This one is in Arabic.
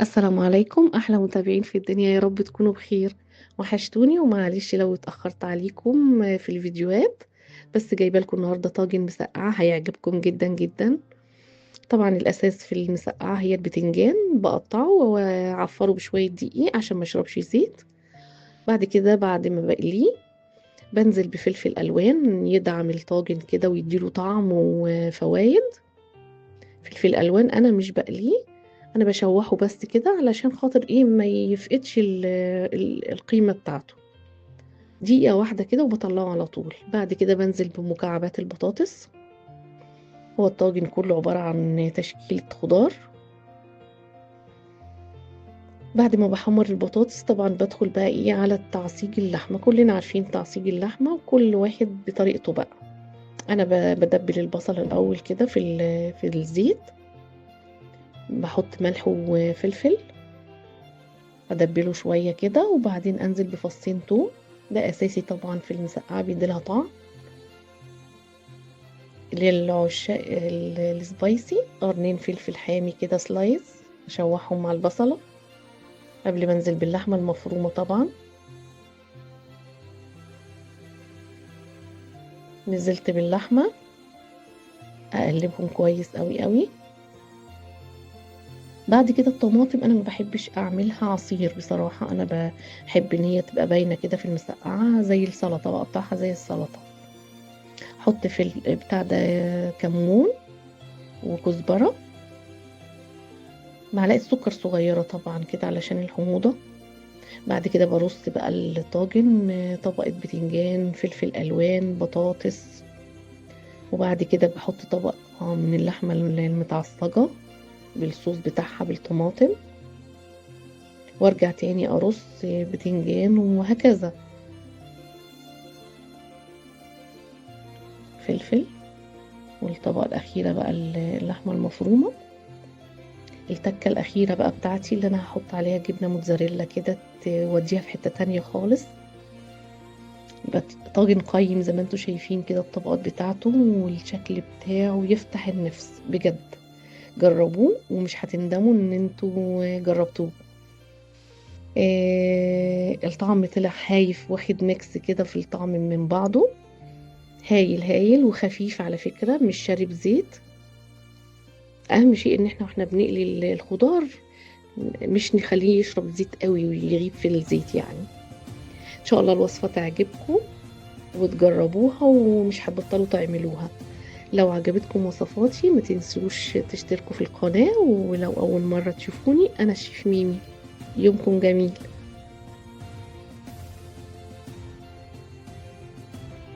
السلام عليكم أحلى متابعين في الدنيا، يا رب تكونوا بخير. وحشتوني ومعلش لو اتأخرت عليكم في الفيديوهات. بس جايبه لكم النهارده طاجن مسقعة هيعجبكم جدا جدا. طبعا الأساس في المسقعة هي البتنجان، بقطعه وأعفره بشوية دقيق عشان ما يشربش زيت. بعد كده بعد ما بقليه بنزل بفلفل ألوان يدعم الطاجن كده ويديله طعم وفوايد. فلفل ألوان أنا مش بقليه، انا بشوحه بس كده علشان خاطر ايه ما يفقدش القيمة بتاعته. دقيقة واحدة كده وبطلعه على طول. بعد كده بنزل بمكعبات البطاطس. هو الطاجن كله عبارة عن تشكيلة خضار. بعد ما بحمر البطاطس طبعا بدخل بقى ايه على تعصيج اللحمة. كلنا عارفين تعصيج اللحمة وكل واحد بطريقته بقى. انا بدبل البصل الاول كده في الزيت. بحط ملح وفلفل، ادبله شويه كده وبعدين انزل بفصين توم. ده اساسي طبعا في المسقعه، بيديلها طعم. للعشاق السبايسي قرنين فلفل حامي كده سلايز، اشوحهم مع البصله قبل ما انزل باللحمه المفرومه. طبعا نزلت باللحمه، اقلبهم كويس قوي قوي. بعد كده الطماطم انا ما بحبش اعملها عصير بصراحه، انا بحب ان هي تبقى باينه كده في المسقعه زي السلطه، بقطعها زي السلطه. احط في بتاع ده كمون وكزبره، معلقة سكر صغيرة طبعا كده علشان الحموضة. بعد كده برص بقى الطاجن طبقة بتنجان، فلفل ألوان، بطاطس. وبعد كده بحط طبق من اللحمة المتعصجة بالصوص بتاعها بالطماطم، وارجع تاني ارص بتنجان وهكذا. فلفل. والطبقة الأخيرة بقى اللحمة المفرومة. التكة الأخيرة بقى بتاعتي اللي أنا هحط عليها جبنة موتزاريلا كده توديها في حتة تانية خالص. يبقى طاجن قيم زي ما انتوا شايفين كده، الطبقات بتاعته والشكل بتاعه يفتح النفس بجد. جربوه ومش هتندموا ان انتوا جربتوه. الطعم طلع هايف، واخد ميكس كده في الطعم من بعضه. هايل هايل وخفيف على فكرة، مش شارب زيت. اهم شيء ان احنا بنقلي الخضار مش نخليه يشرب زيت قوي ويغيب في الزيت يعني. ان شاء الله الوصفة تعجبكم وتجربوها ومش هتبطلوا تعملوها. لو عجبتكم وصفاتي ما تنسوش تشتركوا في القناة، ولو أول مرة تشوفوني أنا الشيف ميمي. يومكم جميل.